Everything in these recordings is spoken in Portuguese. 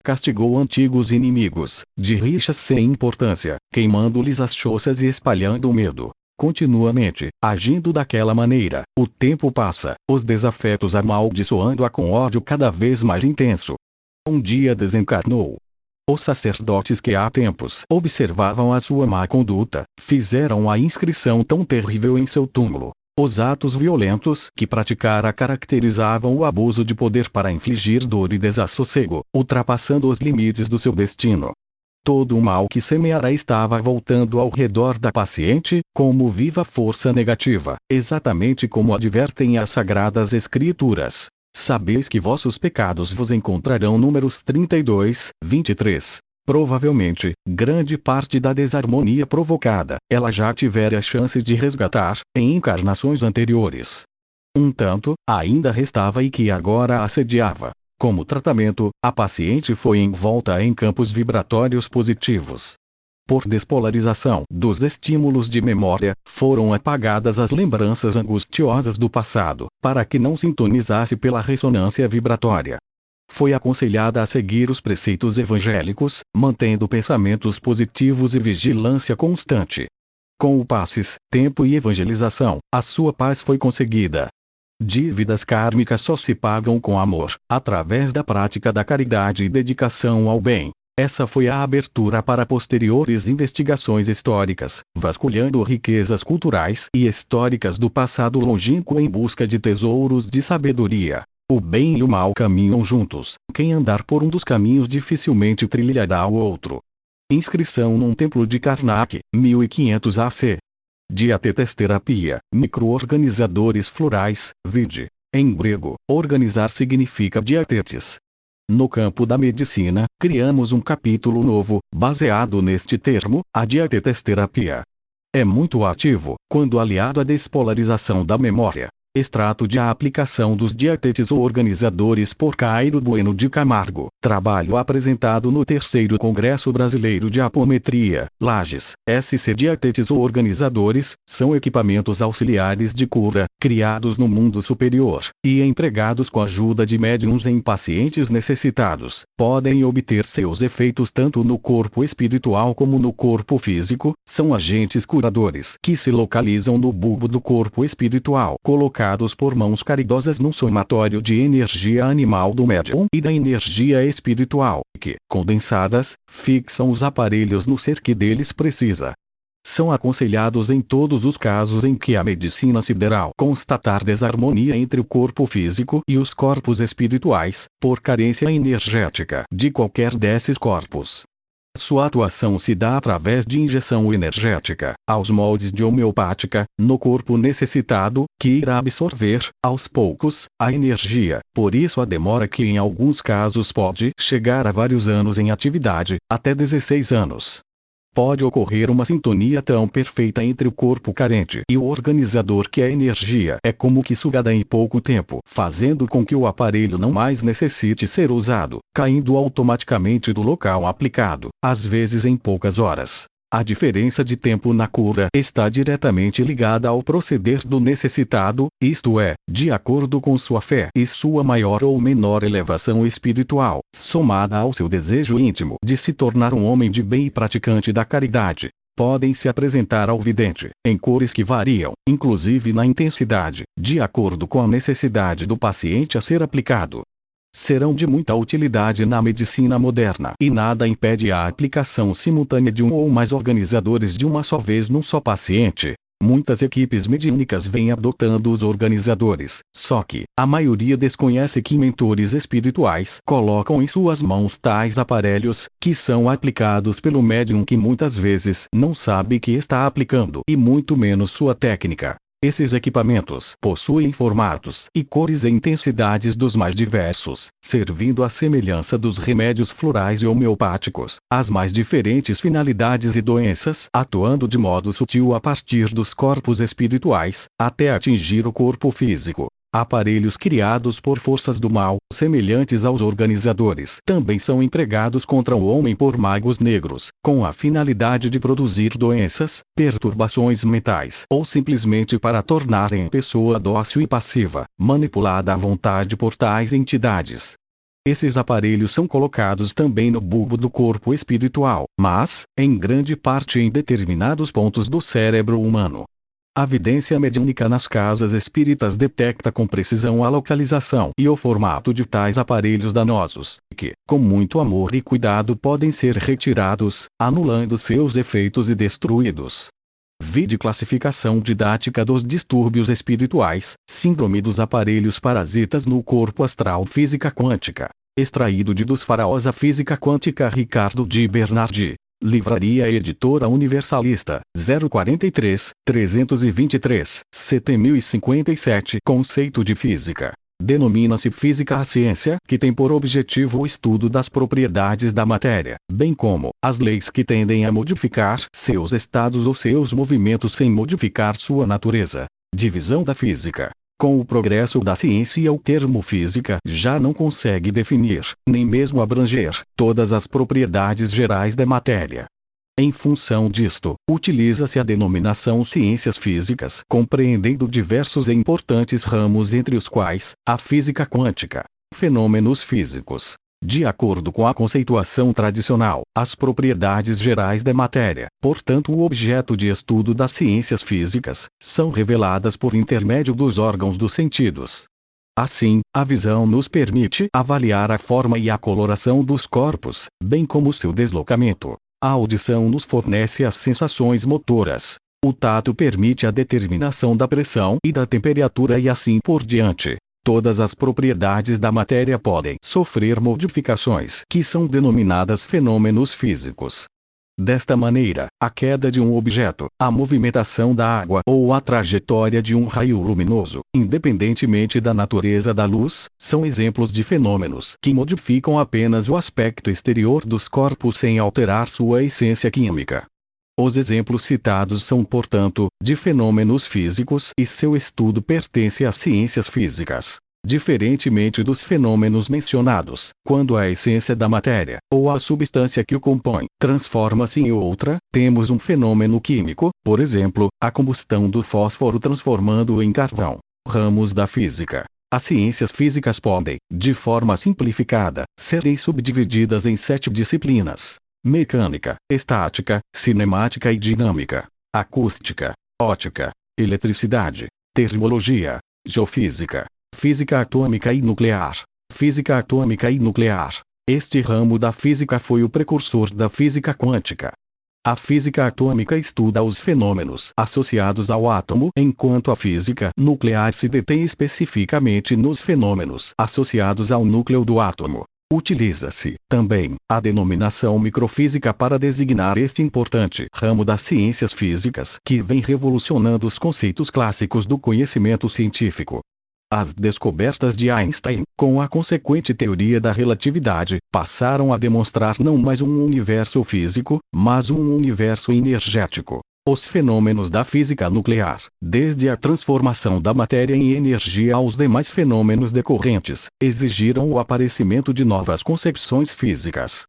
castigou antigos inimigos, de rixas sem importância, queimando-lhes as choças e espalhando o medo. Continuamente, agindo daquela maneira, o tempo passa, os desafetos amaldiçoando-a com ódio cada vez mais intenso. Um dia desencarnou. Os sacerdotes que há tempos observavam a sua má conduta, fizeram a inscrição tão terrível em seu túmulo. Os atos violentos que praticara caracterizavam o abuso de poder para infligir dor e desassossego, ultrapassando os limites do seu destino. Todo o mal que semeara estava voltando ao redor da paciente, como viva força negativa, exatamente como advertem as Sagradas Escrituras. Sabeis que vossos pecados vos encontrarão. Números 32, 23. Provavelmente, grande parte da desarmonia provocada, ela já tivera a chance de resgatar, em encarnações anteriores. Um tanto, ainda restava e que agora a assediava. Como tratamento, a paciente foi envolta em campos vibratórios positivos. Por despolarização dos estímulos de memória, foram apagadas as lembranças angustiosas do passado, para que não sintonizasse pela ressonância vibratória. Foi aconselhada a seguir os preceitos evangélicos, mantendo pensamentos positivos e vigilância constante. Com o passes, tempo e evangelização, a sua paz foi conseguida. Dívidas kármicas só se pagam com amor, através da prática da caridade e dedicação ao bem. Essa foi a abertura para posteriores investigações históricas, vasculhando riquezas culturais e históricas do passado longínquo em busca de tesouros de sabedoria. O bem e o mal caminham juntos. Quem andar por um dos caminhos dificilmente trilhará o outro. Inscrição num templo de Karnak, 1500 AC. Diatetesterapia, microorganizadores florais, vide. Em grego, organizar significa diatetes. No campo da medicina, criamos um capítulo novo, baseado neste termo, a diatetesterapia. É muito ativo, quando aliado à despolarização da memória. Extrato de a aplicação dos diatetes organizadores por Cairo Bueno de Camargo. Trabalho apresentado no 3º Congresso Brasileiro de Apometria, Lages. SC Diatetes organizadores, são equipamentos auxiliares de cura, criados no mundo superior, e empregados com a ajuda de médiuns em pacientes necessitados. Podem obter seus efeitos tanto no corpo espiritual como no corpo físico. São agentes curadores que se localizam no bulbo do corpo espiritual, colocados por mãos caridosas num somatório de energia animal do médium e da energia espiritual, que, condensadas, fixam os aparelhos no ser que deles precisa. São aconselhados em todos os casos em que a medicina sideral constatar desarmonia entre o corpo físico e os corpos espirituais, por carência energética de qualquer desses corpos. Sua atuação se dá através de injeção energética, aos moldes de homeopática, no corpo necessitado, que irá absorver, aos poucos, a energia. Por isso a demora que em alguns casos pode chegar a vários anos em atividade, até 16 anos. Pode ocorrer uma sintonia tão perfeita entre o corpo carente e o organizador que a energia é como que sugada em pouco tempo, fazendo com que o aparelho não mais necessite ser usado, caindo automaticamente do local aplicado, às vezes em poucas horas. A diferença de tempo na cura está diretamente ligada ao proceder do necessitado, isto é, de acordo com sua fé e sua maior ou menor elevação espiritual, somada ao seu desejo íntimo de se tornar um homem de bem e praticante da caridade. Podem se apresentar ao vidente, em cores que variam, inclusive na intensidade, de acordo com a necessidade do paciente a ser aplicado. Serão de muita utilidade na medicina moderna e nada impede a aplicação simultânea de um ou mais organizadores de uma só vez num só paciente. Muitas equipes mediúnicas vêm adotando os organizadores, só que a maioria desconhece que mentores espirituais colocam em suas mãos tais aparelhos, que são aplicados pelo médium que muitas vezes não sabe que está aplicando e muito menos sua técnica. Esses equipamentos possuem formatos e cores e intensidades dos mais diversos, servindo à semelhança dos remédios florais e homeopáticos, às mais diferentes finalidades e doenças, atuando de modo sutil a partir dos corpos espirituais, até atingir o corpo físico. Aparelhos criados por forças do mal, semelhantes aos organizadores, também são empregados contra o homem por magos negros, com a finalidade de produzir doenças, perturbações mentais ou simplesmente para tornarem a pessoa dócil e passiva, manipulada à vontade por tais entidades. Esses aparelhos são colocados também no bulbo do corpo espiritual, mas, em grande parte em determinados pontos do cérebro humano. A vidência mediúnica nas casas espíritas detecta com precisão a localização e o formato de tais aparelhos danosos, que, com muito amor e cuidado podem ser retirados, anulando seus efeitos e destruídos. Vide classificação didática dos distúrbios espirituais, síndrome dos aparelhos parasitas no corpo astral, física quântica. Extraído de Dos Faraós a Física Quântica, Ricardo de Bernardi. Livraria Editora Universalista, 043, 323, 7057. Conceito de física. Denomina-se física a ciência que tem por objetivo o estudo das propriedades da matéria, bem como as leis que tendem a modificar seus estados ou seus movimentos sem modificar sua natureza. Divisão da física. Com o progresso da ciência, o termo física já não consegue definir, nem mesmo abranger, todas as propriedades gerais da matéria. Em função disto, utiliza-se a denominação ciências físicas, compreendendo diversos e importantes ramos, entre os quais a física quântica, fenômenos físicos. De acordo com a conceituação tradicional, as propriedades gerais da matéria, portanto o objeto de estudo das ciências físicas, são reveladas por intermédio dos órgãos dos sentidos. Assim, a visão nos permite avaliar a forma e a coloração dos corpos, bem como seu deslocamento. A audição nos fornece as sensações motoras. O tato permite a determinação da pressão e da temperatura e assim por diante. Todas as propriedades da matéria podem sofrer modificações que são denominadas fenômenos físicos. Desta maneira, a queda de um objeto, a movimentação da água ou a trajetória de um raio luminoso, independentemente da natureza da luz, são exemplos de fenômenos que modificam apenas o aspecto exterior dos corpos sem alterar sua essência química. Os exemplos citados são, portanto, de fenômenos físicos e seu estudo pertence às ciências físicas. Diferentemente dos fenômenos mencionados, quando a essência da matéria, ou a substância que o compõe, transforma-se em outra, temos um fenômeno químico, por exemplo, a combustão do fósforo transformando-o em carvão. Ramos da física. As ciências físicas podem, de forma simplificada, serem subdivididas em 7 disciplinas: mecânica, estática, cinemática e dinâmica, acústica, ótica, eletricidade, termologia, geofísica, física atômica e nuclear. Física atômica e nuclear. Este ramo da física foi o precursor da física quântica. A física atômica estuda os fenômenos associados ao átomo, enquanto a física nuclear se detém especificamente nos fenômenos associados ao núcleo do átomo. Utiliza-se, também, a denominação microfísica para designar este importante ramo das ciências físicas que vem revolucionando os conceitos clássicos do conhecimento científico. As descobertas de Einstein, com a consequente teoria da relatividade, passaram a demonstrar não mais um universo físico, mas um universo energético. Os fenômenos da física nuclear, desde a transformação da matéria em energia aos demais fenômenos decorrentes, exigiram o aparecimento de novas concepções físicas.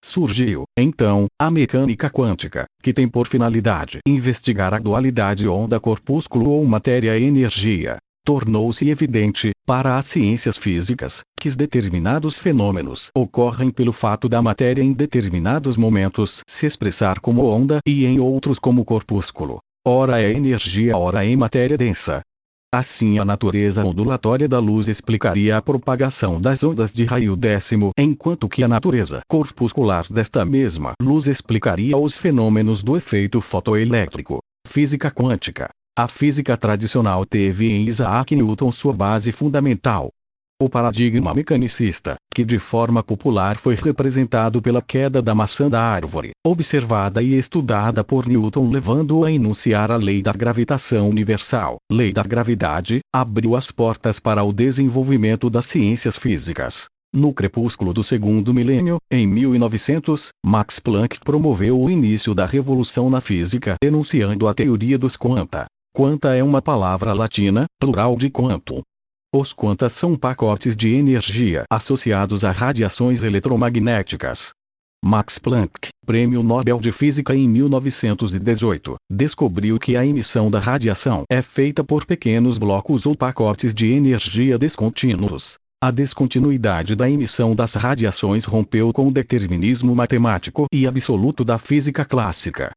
Surgiu, então, a mecânica quântica, que tem por finalidade investigar a dualidade onda-corpúsculo ou matéria-energia. Tornou-se evidente, para as ciências físicas, que determinados fenômenos ocorrem pelo fato da matéria em determinados momentos se expressar como onda e em outros como corpúsculo. Ora é energia, ora é matéria densa. Assim, a natureza ondulatória da luz explicaria a propagação das ondas de raio décimo, enquanto que a natureza corpuscular desta mesma luz explicaria os fenômenos do efeito fotoelétrico. Física quântica. A física tradicional teve em Isaac Newton sua base fundamental. O paradigma mecanicista, que de forma popular foi representado pela queda da maçã da árvore, observada e estudada por Newton, levando-o a enunciar a lei da gravitação universal, lei da gravidade, abriu as portas para o desenvolvimento das ciências físicas. No crepúsculo do segundo milênio, em 1900, Max Planck promoveu o início da revolução na física, enunciando a teoria dos quanta. Quanta é uma palavra latina, plural de quantum. Os quantas são pacotes de energia associados a radiações eletromagnéticas. Max Planck, Prêmio Nobel de Física em 1918, descobriu que a emissão da radiação é feita por pequenos blocos ou pacotes de energia descontínuos. A descontinuidade da emissão das radiações rompeu com o determinismo matemático e absoluto da física clássica.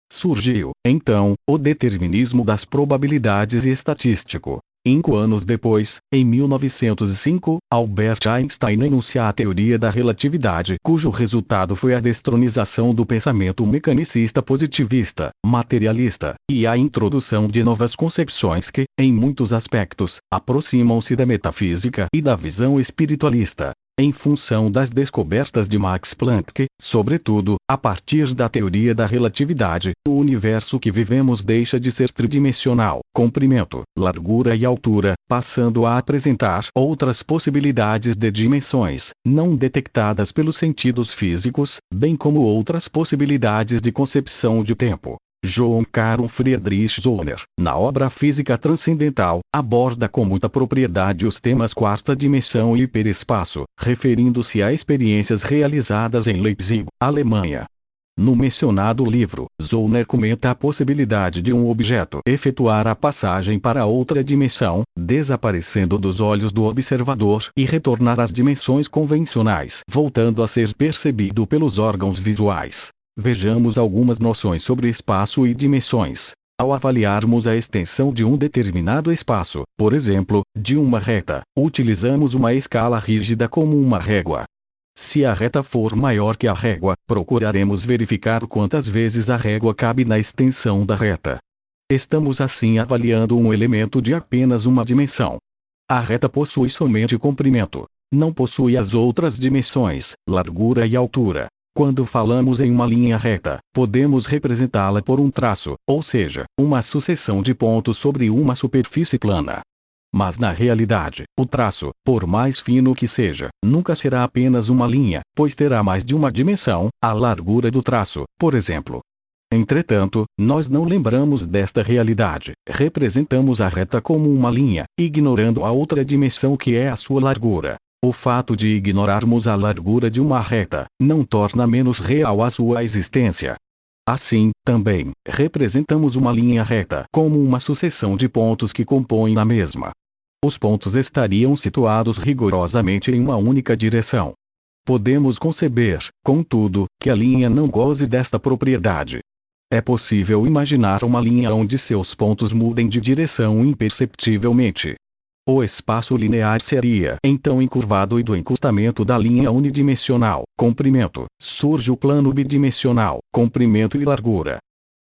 Surgiu, então, o determinismo das probabilidades e estatístico. 5 anos depois, em 1905, Albert Einstein enuncia a teoria da relatividade, cujo resultado foi a destronização do pensamento mecanicista positivista, materialista, e a introdução de novas concepções que, em muitos aspectos, aproximam-se da metafísica e da visão espiritualista. Em função das descobertas de Max Planck, sobretudo, a partir da teoria da relatividade, o universo que vivemos deixa de ser tridimensional, comprimento, largura e altura, passando a apresentar outras possibilidades de dimensões, não detectadas pelos sentidos físicos, bem como outras possibilidades de concepção de tempo. Johann Carl Friedrich Zollner, na obra Física Transcendental, aborda com muita propriedade os temas quarta dimensão e hiperespaço, referindo-se a experiências realizadas em Leipzig, Alemanha. No mencionado livro, Zollner comenta a possibilidade de um objeto efetuar a passagem para outra dimensão, desaparecendo dos olhos do observador e retornar às dimensões convencionais, voltando a ser percebido pelos órgãos visuais. Vejamos algumas noções sobre espaço e dimensões. Ao avaliarmos a extensão de um determinado espaço, por exemplo, de uma reta, utilizamos uma escala rígida como uma régua. Se a reta for maior que a régua, procuraremos verificar quantas vezes a régua cabe na extensão da reta. Estamos assim avaliando um elemento de apenas uma dimensão. A reta possui somente comprimento. Não possui as outras dimensões, largura e altura. Quando falamos em uma linha reta, podemos representá-la por um traço, ou seja, uma sucessão de pontos sobre uma superfície plana. Mas na realidade, o traço, por mais fino que seja, nunca será apenas uma linha, pois terá mais de uma dimensão, a largura do traço, por exemplo. Entretanto, nós não lembramos desta realidade, representamos a reta como uma linha, ignorando a outra dimensão que é a sua largura. O fato de ignorarmos a largura de uma reta, não torna menos real a sua existência. Assim, também, representamos uma linha reta como uma sucessão de pontos que compõem a mesma. Os pontos estariam situados rigorosamente em uma única direção. Podemos conceber, contudo, que a linha não goze desta propriedade. É possível imaginar uma linha onde seus pontos mudem de direção imperceptivelmente. O espaço linear seria então encurvado e do encurtamento da linha unidimensional, comprimento, surge o plano bidimensional, comprimento e largura.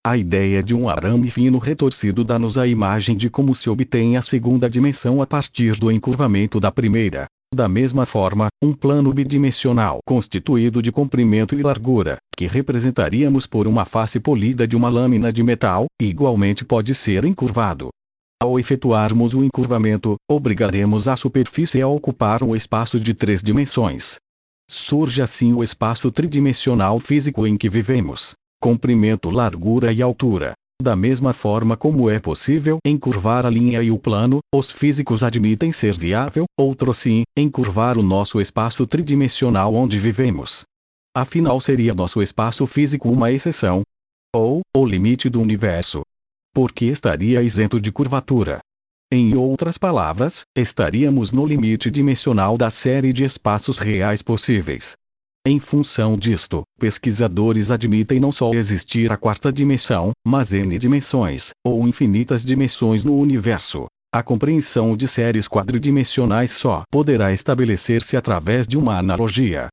A ideia de um arame fino retorcido dá-nos a imagem de como se obtém a segunda dimensão a partir do encurvamento da primeira. Da mesma forma, um plano bidimensional constituído de comprimento e largura, que representaríamos por uma face polida de uma lâmina de metal, igualmente pode ser encurvado. Ao efetuarmos o encurvamento, obrigaremos a superfície a ocupar um espaço de 3 dimensões. Surge assim o espaço tridimensional físico em que vivemos. Comprimento, largura e altura. Da mesma forma como é possível encurvar a linha e o plano, os físicos admitem ser viável, outrossim, encurvar o nosso espaço tridimensional onde vivemos. Afinal, seria nosso espaço físico uma exceção? Ou, o limite do universo? Porque estaria isento de curvatura. Em outras palavras, estaríamos no limite dimensional da série de espaços reais possíveis. Em função disto, pesquisadores admitem não só existir a quarta dimensão, mas n dimensões, ou infinitas dimensões no universo. A compreensão de séries quadridimensionais só poderá estabelecer-se através de uma analogia.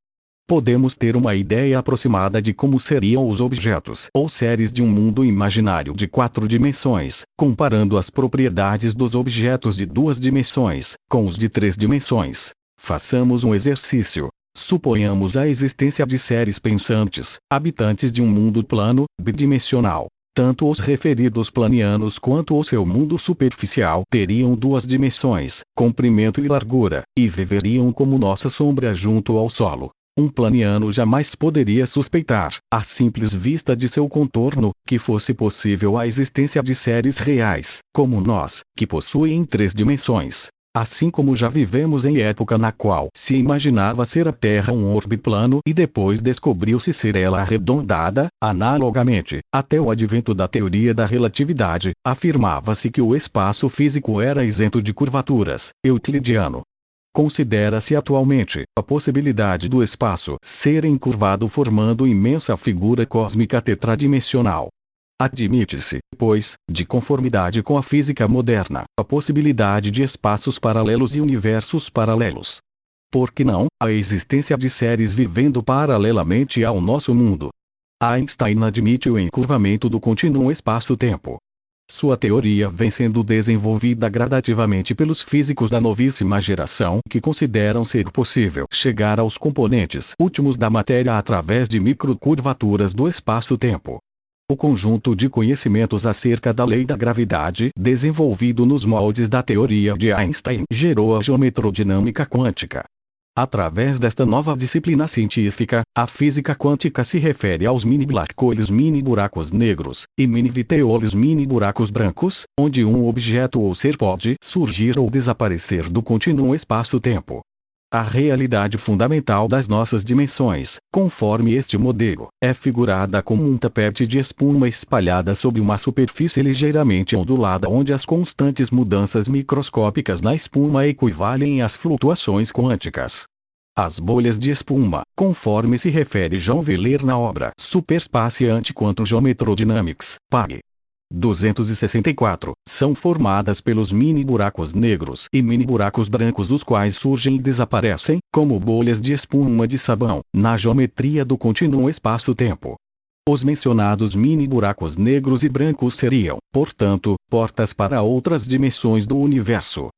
Podemos ter uma ideia aproximada de como seriam os objetos ou séries de um mundo imaginário de 4 dimensões, comparando as propriedades dos objetos de 2 dimensões com os de 3 dimensões. Façamos um exercício. Suponhamos a existência de seres pensantes, habitantes de um mundo plano, bidimensional. Tanto os referidos planianos quanto o seu mundo superficial teriam 2 dimensões, comprimento e largura, e viveriam como nossa sombra junto ao solo. Um planiano jamais poderia suspeitar, à simples vista de seu contorno, que fosse possível a existência de seres reais, como nós, que possuem 3 dimensões. Assim como já vivemos em época na qual se imaginava ser a Terra um orbe plano e depois descobriu-se ser ela arredondada, analogamente, até o advento da teoria da relatividade, afirmava-se que o espaço físico era isento de curvaturas, Euclidiano. Considera-se atualmente a possibilidade do espaço ser encurvado formando imensa figura cósmica tetradimensional. Admite-se, pois, de conformidade com a física moderna, a possibilidade de espaços paralelos e universos paralelos. Por que não, a existência de seres vivendo paralelamente ao nosso mundo? Einstein admite o encurvamento do contínuo espaço-tempo. Sua teoria vem sendo desenvolvida gradativamente pelos físicos da novíssima geração que consideram ser possível chegar aos componentes últimos da matéria através de microcurvaturas do espaço-tempo. O conjunto de conhecimentos acerca da lei da gravidade desenvolvido nos moldes da teoria de Einstein gerou a geometrodinâmica quântica. Através desta nova disciplina científica, a física quântica se refere aos mini-black holes, mini-buracos negros, e mini-viteoles, mini-buracos brancos, onde um objeto ou ser pode surgir ou desaparecer do contínuo espaço-tempo. A realidade fundamental das nossas dimensões, conforme este modelo, é figurada como um tapete de espuma espalhada sobre uma superfície ligeiramente ondulada onde as constantes mudanças microscópicas na espuma equivalem às flutuações quânticas. As bolhas de espuma, conforme se refere Jean Velier na obra Superspace Anti-Quantum Geometrodynamics, Pag. 264, são formadas pelos mini-buracos negros e mini-buracos brancos os quais surgem e desaparecem, como bolhas de espuma de sabão, na geometria do contínuo espaço-tempo. Os mencionados mini-buracos negros e brancos seriam, portanto, portas para outras dimensões do universo.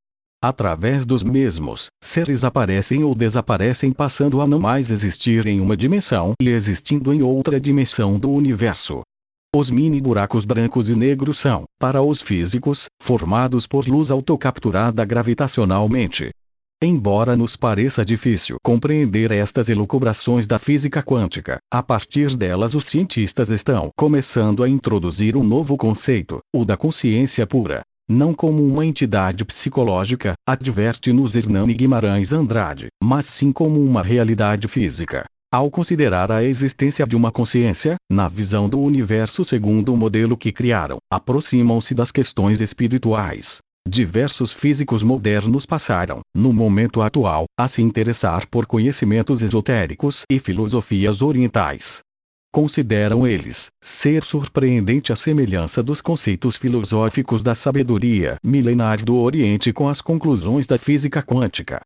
Através dos mesmos, seres aparecem ou desaparecem passando a não mais existir em uma dimensão e existindo em outra dimensão do universo. Os mini-buracos brancos e negros são, para os físicos, formados por luz autocapturada gravitacionalmente. Embora nos pareça difícil compreender estas elucubrações da física quântica, a partir delas os cientistas estão começando a introduzir um novo conceito, o da consciência pura. Não como uma entidade psicológica, adverte-nos Hernani Guimarães Andrade, mas sim como uma realidade física. Ao considerar a existência de uma consciência, na visão do universo segundo o modelo que criaram, aproximam-se das questões espirituais. Diversos físicos modernos passaram, no momento atual, a se interessar por conhecimentos esotéricos e filosofias orientais. Consideram eles ser surpreendente a semelhança dos conceitos filosóficos da sabedoria milenar do Oriente com as conclusões da física quântica.